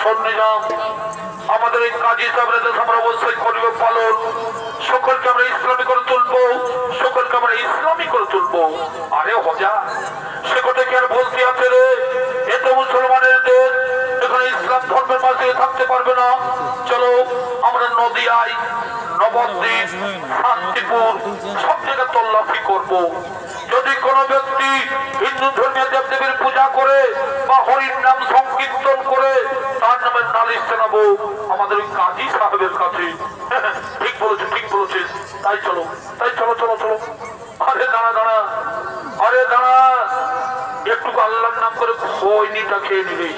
শোন নিজাম, আমাদের এই কাজী সাহেবের দেশ আমরা অবশ্যই করবে পালন। সকলকে আমরা ইসলামী করে তুলবো, সকলকে আমরা ইসলামী করে তুলবো। আরে হজা, সে কথা কি আর বলতে আছে রে? এ তো মুসলমানের দেশ, এখানে ইসলাম ধর্মের মাঝে থাকতে পারবে না। চলো আমরা নদিয়ায়, নবদ্বীপ, শান্তিপুর সব জায়গায় তল্লাশি করবো। যদি কোনো ব্যক্তি হিন্দু ধর্মীয় দেবদেবীর পূজা করে বা হরির নাম সংকীর্তন করে, তার নামে নালিশ জানাবো আমাদের ওই কাজী সাহেবের কাছে। ঠিক বলেছে, ঠিক বলেছে। তাই চলো, তাই চলো চলো চলো। আরে দাঁড়া দাঁড়া, আরে দাঁড়া, একটু আল্লাহর নাম করে খৈনিটা খেয়ে নিবি,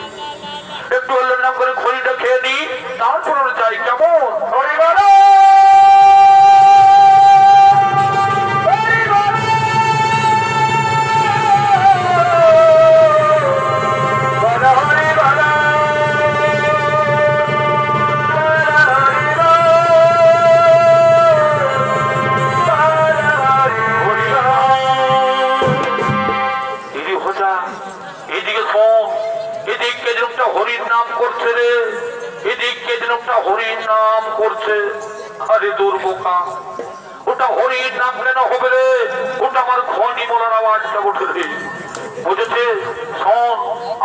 একটু আল্লাহর নাম করে খৈনিটা খেয়ে নি, তারপর যাই। কেমন? হরির নাম করছে রে, এদিকে লোকটা হরির নাম করছে। আরে দুর্বোকা, ওটা হরির নাম কেন হবে রে? ওটা আমার খনি বলার আওয়াজটা উঠে রে, বুঝেছে? শোন,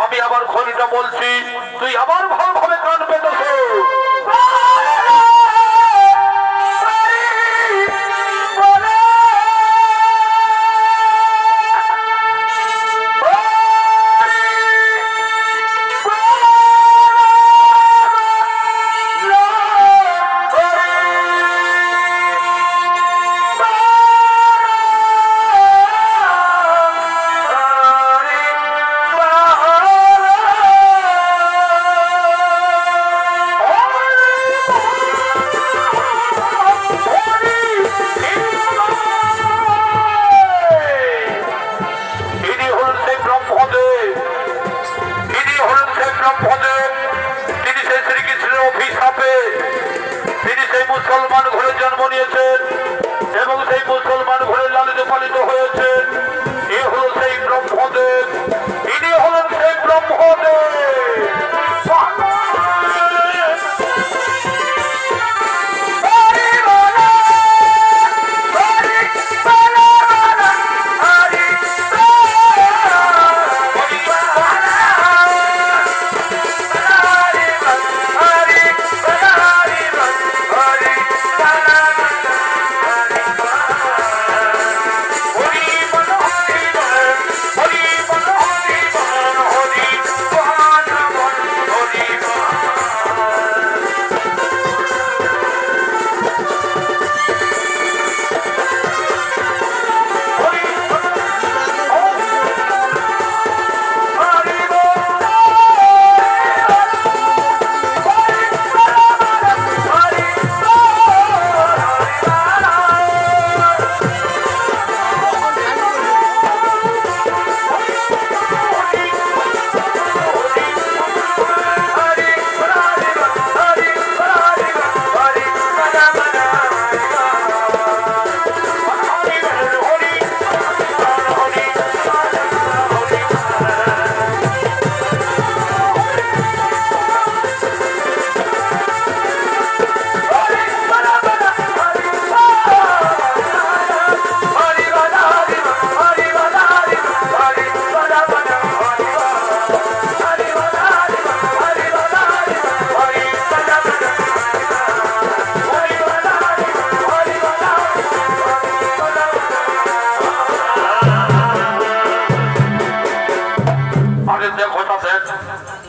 আমি আবার খনিটা বলছি, তুই আবার ভালোভাবে কান পেতেছ। মুসলমান ঘরে জন্ম নিয়েছেন এবং সেই মুসলমান ঘরে লালিত পালিত হয়েছেন। এ হল সেই ব্রহ্মদেব, ইনি হলেন সেই ব্রহ্মদেব।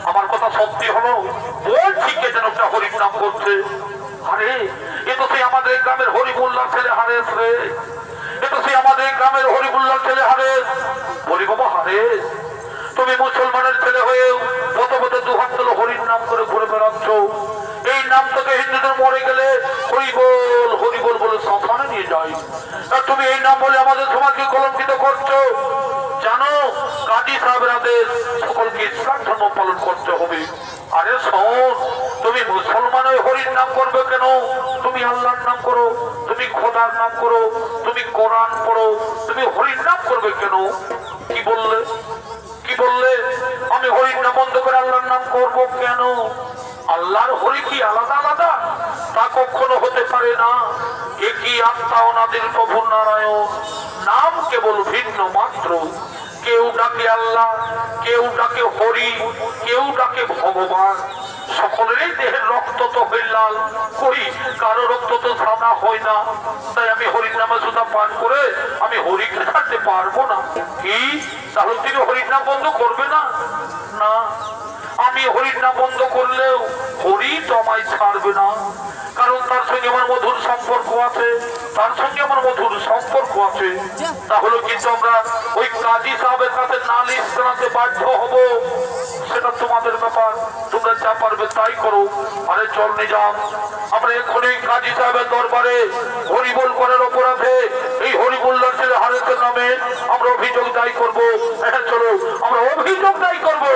আমার কথা সত্যি হলো, বলছি কে যেন একটা হরির নাম করছে। আরে এ তো সেই আমাদের গ্রামের হরিবুল্লার ছেলে হারেস রে, এ তো সেই আমাদের গ্রামের হরিবুল্লার ছেলে হারেস। বলি বাবা হারেস, তুমি মুসলমানের ছেলে হয়েও কত কত দুহাত তোলো হরির নাম করে ঘুরে বেড়াচ্ছ। এই নাম থেকে হিন্দুদের মরে গেলে হরিবোল হরিবোল বলে শ্মশানে নিয়ে যায়, আর তুমি এই নাম বলে আমাদের সমাজকে কলঙ্কিত করছো। জানো কাজী সাহেবের আদেশ, সকলকে ইসলাম ধর্ম পালন করতে হবে। আরে শোন, তুমি মুসলমান হয়ে হরির নাম করবে কেন? তুমি আল্লাহর নাম করো, তুমি খোদার নাম করো, তুমি কোরআন পড়ো, তুমি হরির নাম করবে কেন? কি বললে, কি বললে? আমি হরির নাম বন্ধ করে আল্লাহর নাম করবো কেন? আল্লাহর হরি কি আলাদা আলাদা? তা কখনো হতে পারে না। একই আত্মা ওনাদের প্রভু নারায়ণ, নাম কেবল ভিন্ন মাত্র। কেউ ডাকে আল্লাহ, কেউ ডাকে হরি, কেউ ডাকে ভগবান। সকলেরই দেহের রক্ত তো হয়ে লাল, কই কারো রক্ত তো সাদা হয় না। তাই আমি হরির নামে সুধা পান করে আমি হরিকে ছাড়তে পারবো না। কি তাহলে তিনি হরির নাম বন্ধ করবে না? না, আমি হরির নাম বন্ধ করলেও হরি তো আমায় ছাড়বে না, কারণ তার সঙ্গে আমার মধুর সম্পর্ক আছে, তার সঙ্গে আমার মধুর সম্পর্ক আছে। তাহলে কিন্তু আমরা ওই কাজী সাহেবের কাছে নালিশ জানাতে বাধ্য হব। সেটা তোমাদের ব্যাপার, তোমরা যা পারবে তাই করো। আরে চল নিজাম, আমরা এক্ষুনি কাজী সাহেবের দরবারে হরিবোল করার অপরাধে এই হরিবোল্লার ছেলে হারেসের নামে আমরা অভিযোগ দায়ী করবো। হ্যাঁ চলো, আমরা অভিযোগ দায়ী করবো।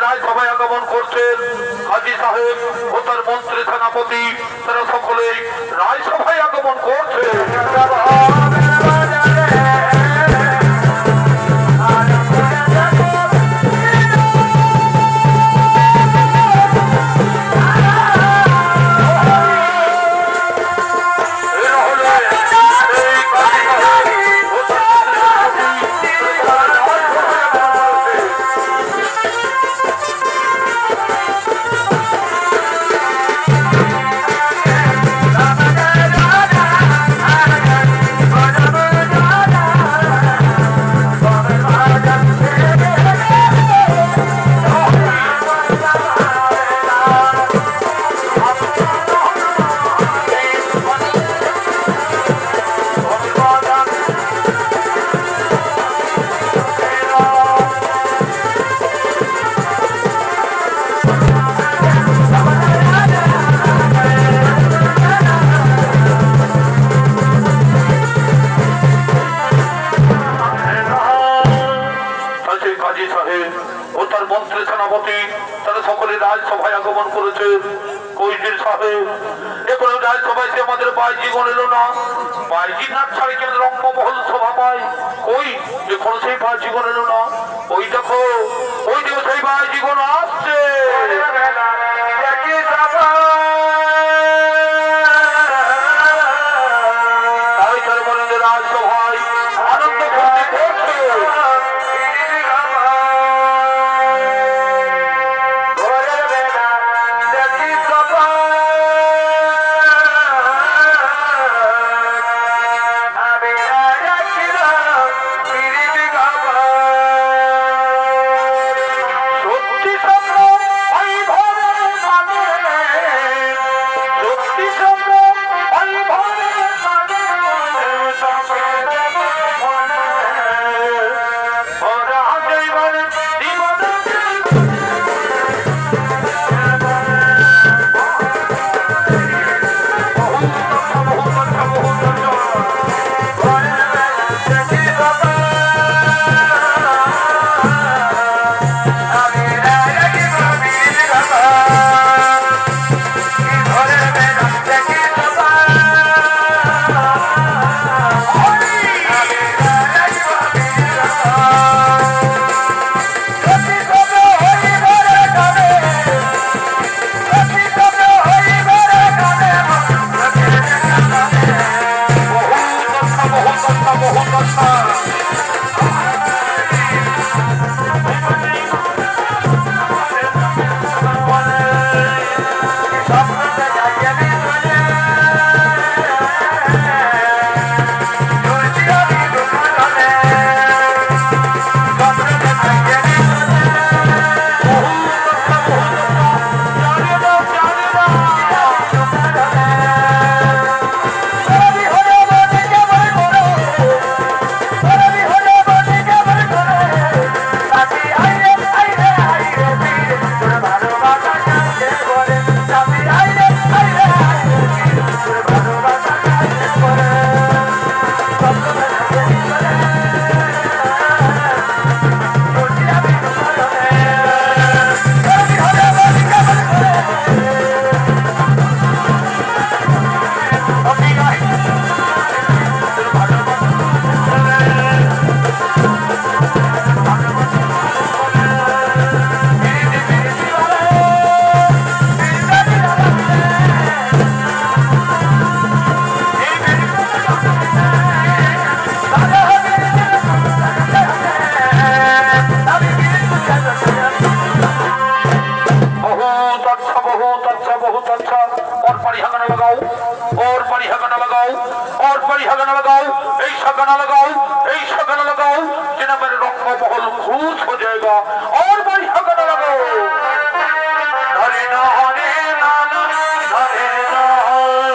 রাজসভায় আগমন করছেন কাজী সাহেব ও তার মন্ত্রী সেনাপতি, তারা সকলেই রাজসভায় আগমন করছে। রাজসভায় আগমন করেছে কৈদির সাহেব। এখন রাজসভায় সে আমাদের বাইজিগণ এলো না। বাইজি না ছাড়ে কি রঙ্গমহল শোভা পায়? কই এখন সেই বাইজিগণ এলো না। ওই দেখো, ওই দেখো সেই বাইজিগণ আসছে। তাই তার বলেন রাজসভায় আনন্দ ফুর্তি করছে। সত্যি बढ़िया गाना लगाओ और बढ़िया गाना लगाओ, ऐसा गाना लगाओ, ऐसा गाना लगाओ जिन्हें मेरे रंग का महल खुश हो जाएगा। और बढ़िया गाना लगाओ। हरे ना हरे ना हरे ना हरिर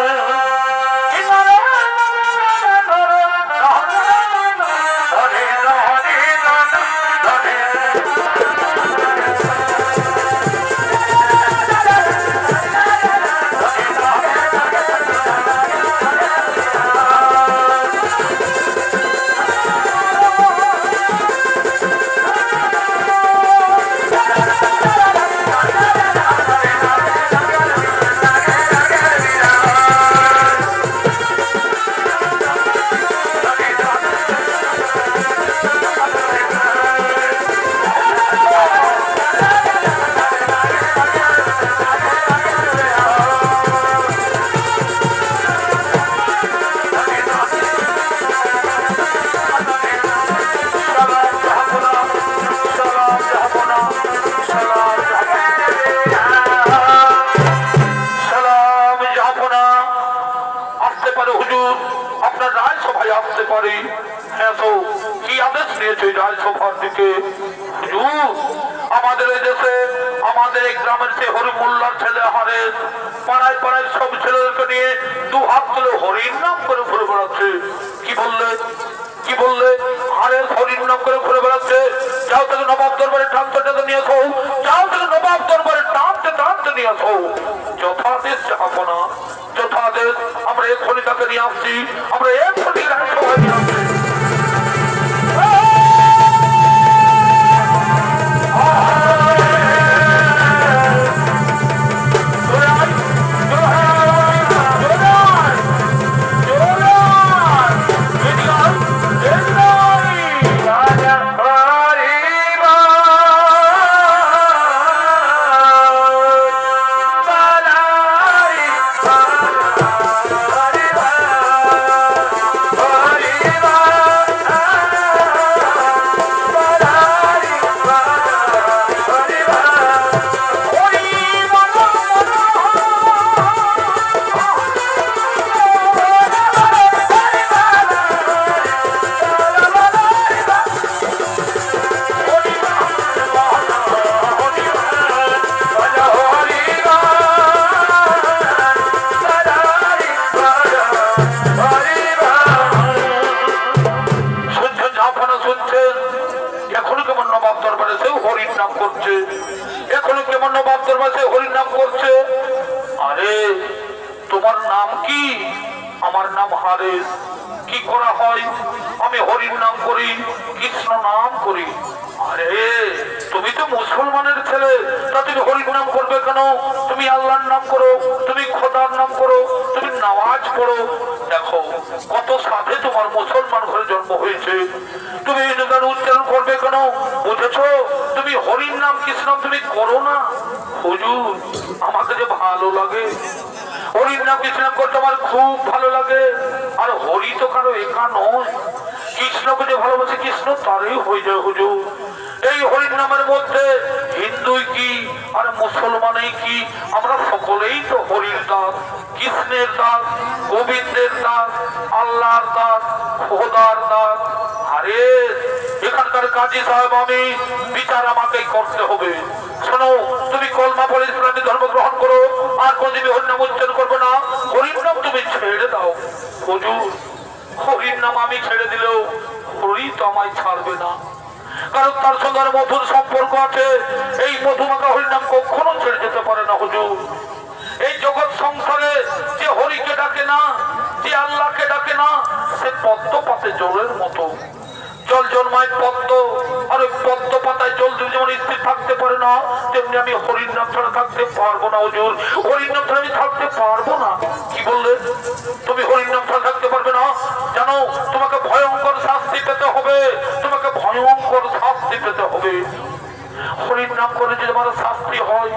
नाम करले जे तुम्हारा शास्ति হয়,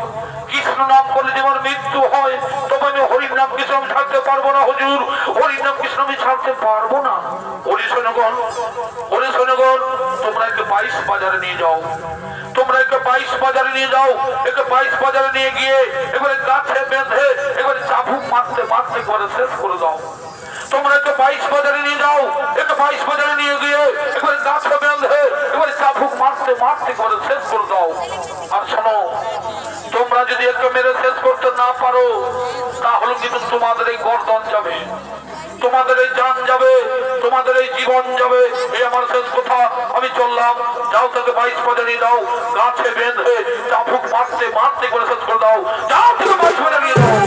কৃষ্ণ নাম করলে যে আমার মৃত্যু হয়, তবে আমি আমি হরির নাম কৃষ্ণ আমি ছাড়তে পারবো না হুজুর, হরির নাম কৃষ্ণ আমি ছাড়তে পারবো না। হরি শোনগণ, হরি শোনগণ, তোমরা একে 22 বাজারে নিয়ে যাও, তোমরা একে 22 বাজারে নিয়ে যাও, একে 22 বাজারে নিয়ে গিয়ে এবারে গাছে বেঁধে এবারে চাবুক মারতে মারতে করে শেষ করে দাও। তোমরা একে 22 বাজারে নিয়ে যাও, একে 22 বাজারে নিয়ে গিয়ে এবারে গাছে বেঁধে এবারে চাবুক মারতে মারতে করে শেষ করে দাও। আর শোনো, তোমরা যদি একে মেরে শেষ করতে না পারো তাহলে কিন্তু তোমাদের এই গর্দন যাবে, তোমাদের এই জান যাবে, তোমাদের এই জীবন যাবে। এই আমার শেষ কথা, আমি চললাম। যাও তাকে 22 বাজারে দাও, গাছে বেঁধে চাবুক মারতে মারতে করে শেষ করে দাও। যাও তাকে 22 বাজারে নিয়ে দাও।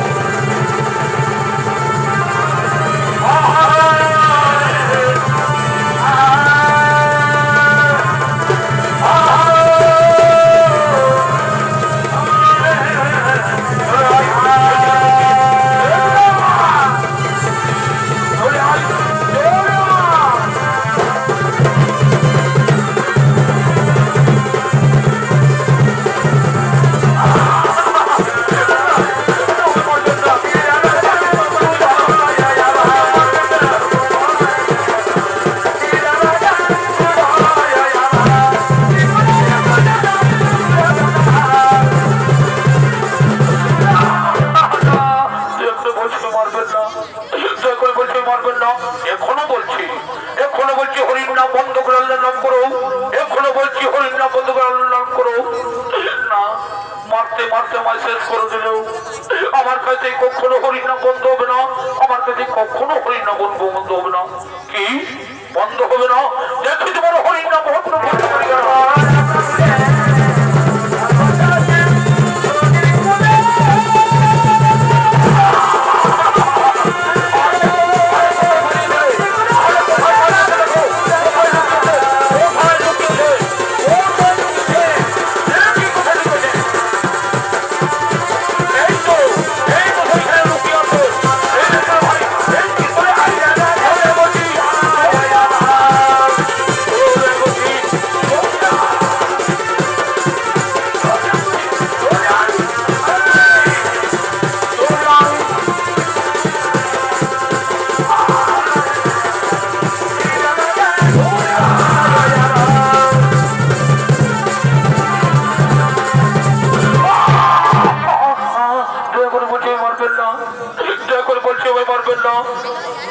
এখনো বলছি হরির নাম বন্ধ করে আল্লাহর নাম করো, এখনো বলছি হরির নাম বন্ধ করে আল্লাহর নাম করো না। মারতে মারতে আমায় শেষ করে দিলেও আমার কাছে কখনো হরির নাম বন্ধ হবে না, আমার কাছে কখনো হরির নাম বন্ধ হবে না। কি বন্ধ হবে না? দেখি তোমার হরির নাম বন্ধ করতে পারি না।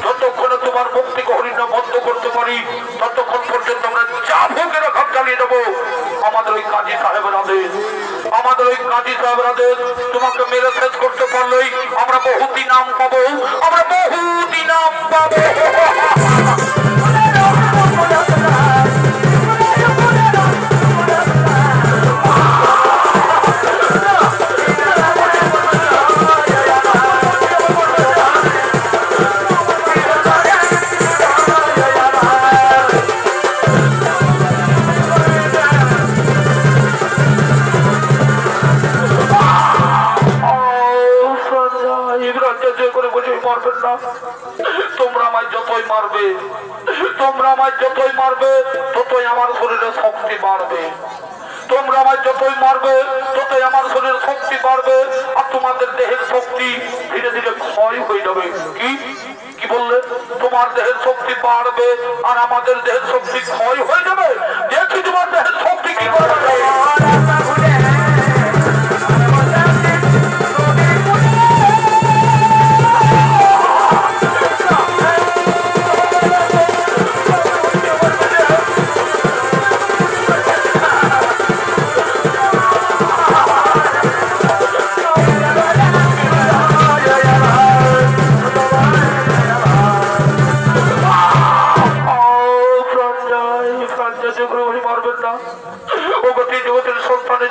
যতক্ষণে তোমার মুখ থেকে হরির নাম বন্ধ করতে পারি ততক্ষণ পর্যন্ত আমরা চাবুকের ঘর চালিয়ে দেবো। আমাদের ওই কাজী সাহেবের আদেশ, আমাদের ওই কাজী সাহেবের আদেশ। তোমাকে মেরে শেষ করতে পারলেই আমরা বহুত ইনাম পাবো, আমরা বহুত ইনাম পাবো। তোমরা আমায় যতই মারবে, তোমরা আমায় যতই মারবে ততই আমার শরীরে শক্তি বাড়বে, তোমরা আমায় যতই মারবে ততই আমার শরীরে শক্তি বাড়বে। আর তোমাদের দেহের শক্তি ধীরে ধীরে ক্ষয় হয়ে যাবে। কি কি বললে? তোমার দেহের শক্তি বাড়বে আর আমাদের দেহের শক্তি ক্ষয় হয়ে যাবে। দেখি তোমার দেহের শক্তি কি করবে।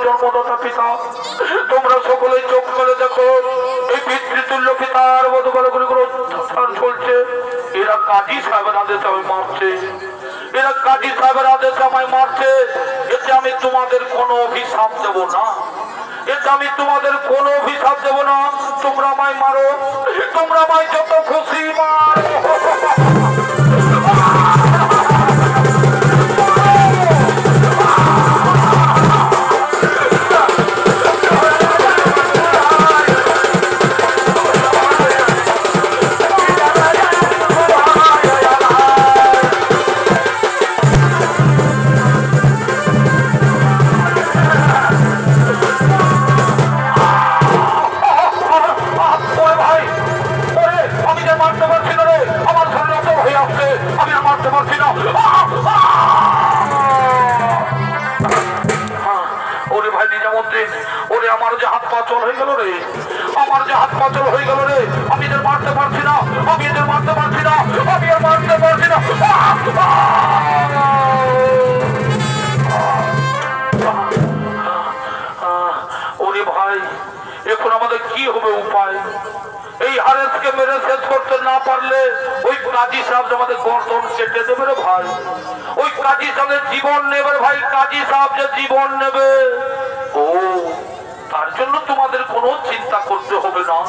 জন্মদাতা পিতা, তোমরা সকলেই চোখ মেলে দেখো, এই পিতৃতুল্য পিতার মতো চলছে। এরা কাজী সাহেবের আদেশে আমায় মারছে, এরা কাজী সাহেবের আদেশে আমায় মারছে। এতে আমি তোমাদের কোনো অভিশাপ দেব না, এতে আমি তোমাদের কোনো অভিশাপ দেব না। তোমরা আমায় মারো, তোমরা আমায় যত খুশি মারো। হলো রে, আমার যে হাত পাচল হয়ে গেল রে, আমি এদের মারতে পারছি না, আমি এদের মারতে পারছি না, আমি আর মারতে পারছি না। ওরে ভাই, এখন আমাদের কি হবে উপায়? এই হারেসকে মেরে শেষ করতে না পারলে ওই কাজী সাহেব আমাদের গর্দন কেটে দেবে রে ভাই। ওই কাজী সাহেবের জীবন নেবে ভাই, কাজী সাহেব যে জীবন নেবে। ও, তার জন্য তোমাদের কোনো চিন্তা করতে হবে না।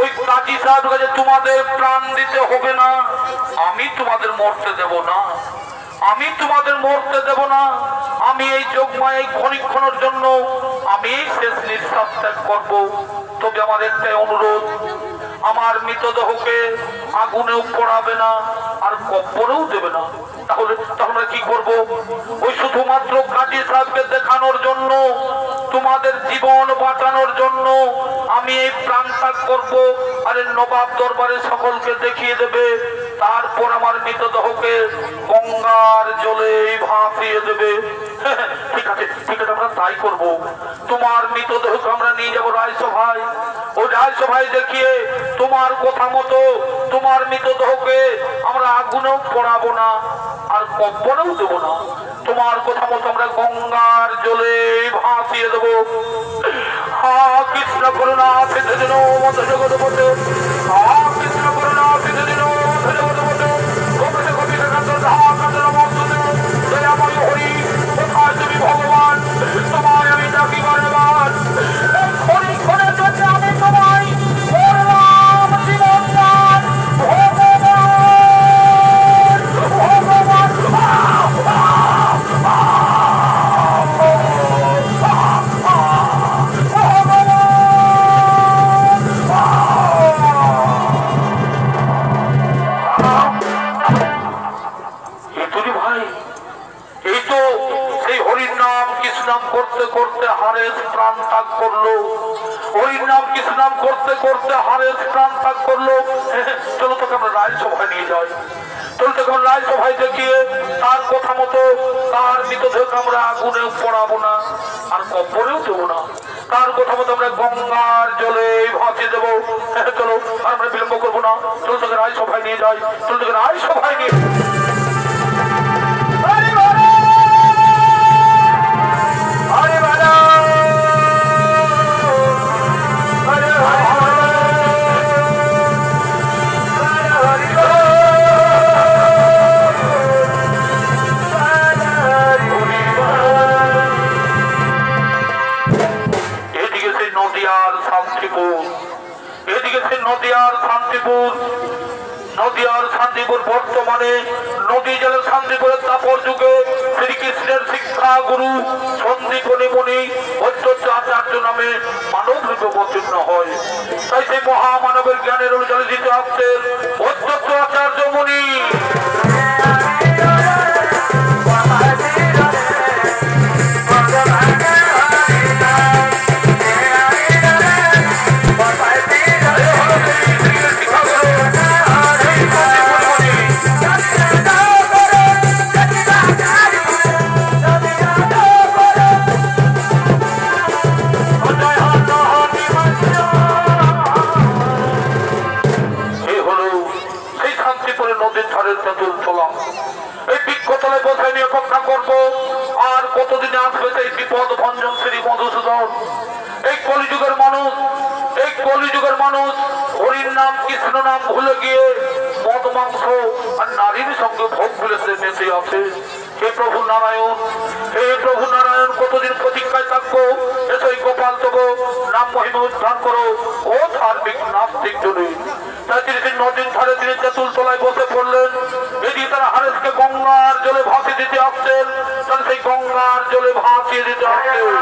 ওই কাজী সাহেবের কাছে তোমাদের প্রাণ দিতে হবে না। আমি তোমাদের মরতে দেব না, আমি তোমাদের মরতে দেব না। আমি এই যোগমায় এই ক্ষণিক্ষণের জন্য আমি শেষ নিঃশ্বাস ত্যাগ করবো। তবে আমার একটাই অনুরোধ, আমার মৃতদেহকে আগুনেও পোড়াবে না আর কব্বরেও দেবে না। তাহলে আমরা কি করব? ওই শুধুমাত্র কাজী সাহেবকে দেখানোর জন্য, তোমাদের জীবন বাঁচানোর জন্য আমি এই প্রাণ ত্যাগ করবো। আরে নবাব দরবারে সকলকে দেখিয়ে দেবে, তারপর আমার মৃতদেহকে গঙ্গার জলে ভাসিয়ে দেবে। ঠিক আছে, ঠিক আছে, আমরা তাই করবো। তোমার মৃতদেহকে আমরা নিয়ে যাবো রাজসভায়। ওই রাজসভায় দেখিয়ে তোমার কথা মতো তোমার মৃতদেহকে আমরা আগুনেও পোড়াবো না আর কব্বরেও দেবো না। তোমার কথা মতো আমরা গঙ্গার জলে ভাসিয়ে দেবো। হা কৃষ্ণ করুণা সিদ্ধ দিন মত জগৎ বটে, হা কৃষ্ণ করুণা সিদ্ধ দিন মত জগৎ বটে। গোপনে গোপীর কাতর ধাম কাতর মস্তুতে দয়াময় হরি, কোথায় তুমি ভগবান? তোমায় আমি ডাকি বারবার। ক্ষণিক্ষণের জন্য আমি তোমায় করলাম জীবনদান। ভগবান, করতে করতে হারেস প্রাণ ত্যাগ করলো। হরির নাম কৃষ্ণ নাম করতে করতে হারেস প্রাণ ত্যাগ করলো। চলো তোকে আমরা রাজসভায় নিয়ে যাই। চলো তোকে আমরা রাজসভায় দেখিয়ে তার কথা মতো তার মৃতদেহকে আমরা আগুনেও পোড়াবো না আর কব্বরেও দেবো না। তার কথা মতো আমরা গঙ্গার জলে ভাসিয়ে দেবো। চলো, আমরা বিলম্ব করবো না। চলো তোকে রাজসভায় নিয়ে যাই। চলো তোকে রাজসভায় নিয়ে নদিয়ার শান্তিপুর বর্তমানে নদী জেলার শান্তিপুরের তাপর যুগে শ্রীকৃষ্ণের শিক্ষা গুরু সন্দীপনী মুনি অদ্বৈত আচার্য নামে মানব রূপে অবতীর্ণ হয়। তাই সেই মহামানবের জ্ঞানের অনুযায়ী দিতে আসছেন অদ্বৈত আচার্য মুনি। আর কতদিনে আসবে সেই বিপদ ভঞ্জন শ্রী মধুসূদন? এই কলিযুগের মানুষ, এই কলিযুগের মানুষ হরির নাম কৃষ্ণ নাম ভুলে গিয়ে মদ মাংস আর নারীর সঙ্গে ভোগ বিলেসে মেতে আছে। হে প্রভু নারায়ণ, হে প্রভু নারায়ণ, কতদিন প্রতীক্ষায় থাকবো? এসো এই গোপাল তবু নাম মহিমা উদ্ধার করো ও ধার্মিক নাস্তিক জনে। তাই তিনি সেই নদীর ধারে তিনি তেঁতুল তলায় বসে পড়লেন। এদিকে তারা হারেসকে গঙ্গার জলে ভাসিয়ে দিতে আসছেন। তাহলে সেই গঙ্গার জলে ভাসিয়ে দিতে আসছেন।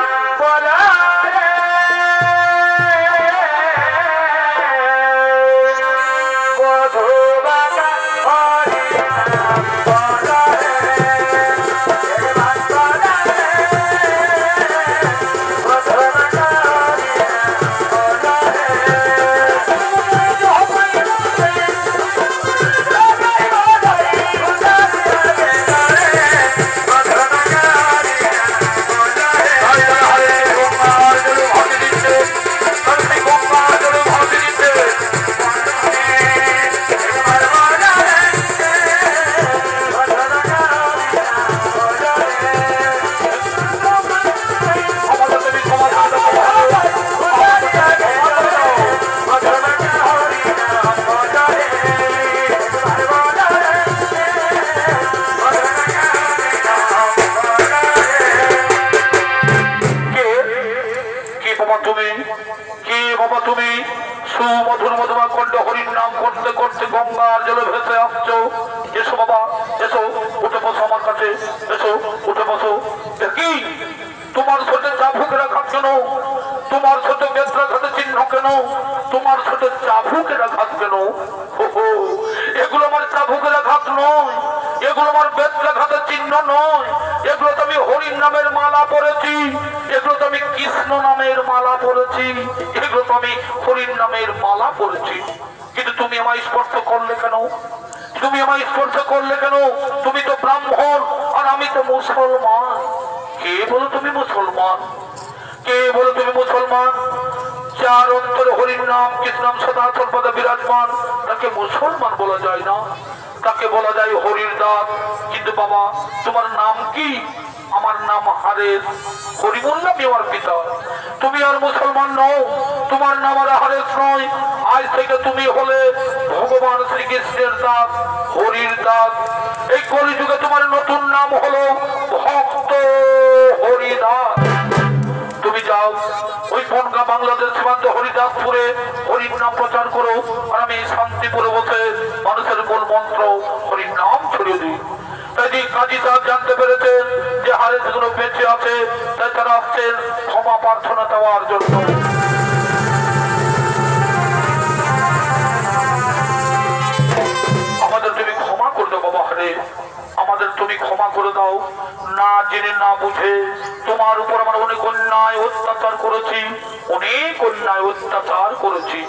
করে ভেসে আসছো। এসো বাবা, এসো, উঠে বসো আমার কাছে, এসো, উঠে বসো। কি তোমার ছোট চাবুকের আঘাত কেন? তোমার ছোট বেত্রাঘাতে চিহ্ন কেন? তোমার ছোট চাবুকের আঘাত কেন? এগুলো আমার চাবুকের আঘাত নয়, এগুলো আমার বেত্রাঘাতের চিহ্ন নয়। এগুলো তো আমি হরির নামের মালা পরেছি, এগুলো তো আমি কৃষ্ণ নামের মালা পরেছি, এগুলো তো আমি হরির নামের মালা পরেছি। কিন্তু তুমি আমায় স্পর্শ করলে কেন? তুমি আমায় স্পর্শ করলে কেন? তুমি তো ব্রাহ্মণ আর আমি তো মুসলমান। কে বলো তুমি মুসলমান? কে বলো তুমি মুসলমান? যার অন্তরে হরির নাম কৃষ্ণ নাম সদা সর্বদা বিরাজমান, তাকে মুসলমান বলা যায় না, তাকে বলা যায় হরির দাস। কিন্তু বাবা, তোমার নাম কি? আমার নাম হারেস, হরি বললাম আমার পিতা। তুমি আর মুসলমান নও, তোমার নাম আর হারেস নয়। আজ থেকে তুমি হলে ভগবান শ্রীকৃষ্ণের দাস, হরির দাস। এই কলিযুগে তোমার নতুন নাম হলো ভক্ত হরিদাস। তুমি যাও ওই বনগা বাংলাদেশ সীমান্ত হরিদাসপুরে হরির নাম প্রচার করো, আর আমি শান্তিপুরে বসে মানুষের মূল মন্ত্র হরির নাম ছড়িয়ে দিই। তাই কাজী সাহেব জানতে পেরেছেন যে হারেস গুলো বেঁচে আছে, তাই তারা আসছেন ক্ষমা প্রার্থনা দেওয়ার জন্য। আমাদের তুমি ক্ষমা করে দাও বাবা হারে, আমাদের তুমি ক্ষমা করে দাও। না জেনে না বুঝে তোমার উপর আমরা অনেক অন্যায় অত্যাচার করেছি, অনেক অন্যায় অত্যাচার করেছি।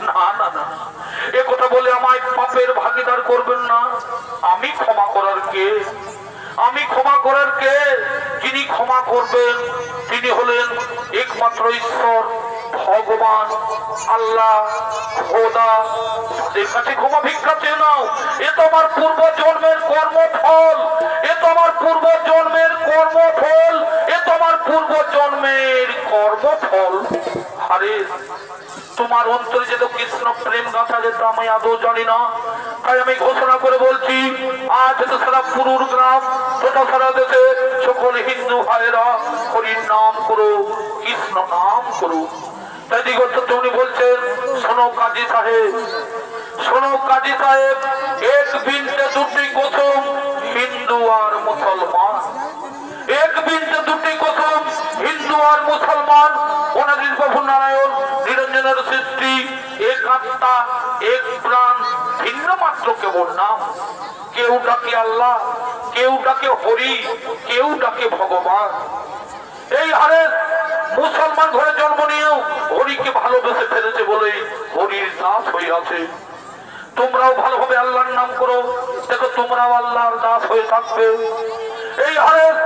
না না না, এ কথা বলে আমায় পাপের ভাগিদার করবেন না। আমি ক্ষমা করার কে? আমি ক্ষমা করার কে? যিনি ক্ষমা করবেন তিনি হলেন একমাত্র ঈশ্বর, ভগবান, আল্লাহ, খোদা। তাদের কাছে ক্ষমা ভিক্ষা চেয়ে নাও। এ তো আমার পূর্ব জন্মের কর্মফল, এ তো আমার পূর্ব জন্মের কর্মফল, এ তো আমার পূর্ব জন্মের কর্মফল। আরে তোমার অন্তরে যে তো কৃষ্ণ প্রেম গাথা যেত আমি আদৌ জানি না। তাই আমি ঘোষণা করে বলছি, আজ তো সারা পুরুর গ্রাম তথা সারা দেশে সকল হিন্দু ভাইয়েরা হরির নাম করো, কৃষ্ণ নাম করো। তাই দিগত উনি বলছেন, শোনো কাজী সাহেব, শোনো কাজী সাহেব, এক বিনতে দুটি কুসুম হিন্দু আর মুসলমান, এক বিনতে দুটি কুসুম হিন্দু আর মুসলমান। ওনাদের প্রভু নারায়ণ নিরঞ্জনের সৃষ্টি, এক আত্মা, এক প্রাণ, ভিন্ন মাত্র কেবল নাম। কেউ ডাকে আল্লাহ, কেউ ডাকে হরি, কেউ ডাকে ভগবান। এই হারেস মুসলমান ঘরে জন্ম নিয়েও হরিকে ভালোবেসে ফেলেছে বলে হরির দাস হয়ে আছে। তোমরাও ভালোভাবে আল্লাহর নাম করো, দেখো তোমরাও আল্লাহর দাস হয়ে থাকবে। এই হারেস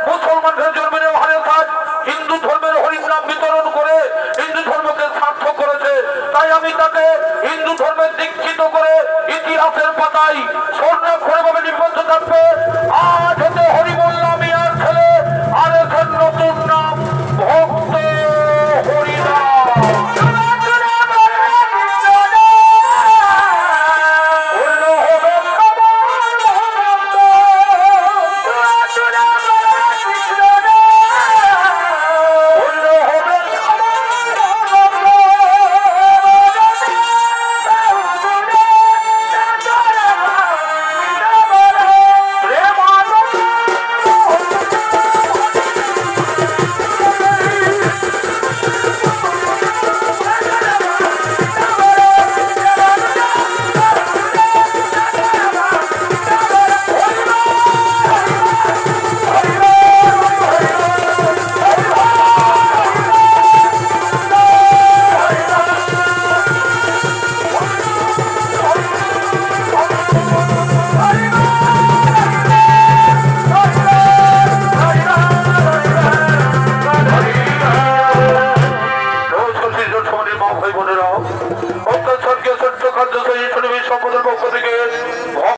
মুসলমান ঘরে জন্ম নিয়েও হারেস আজ হিন্দু ধর্মের হরির নাম বিতরণ করে হিন্দু ধর্মকে সার্থক করেছে। তাই আমি তাকে হিন্দু ধর্মের দীক্ষিত করে ইতিহাসের পাতায়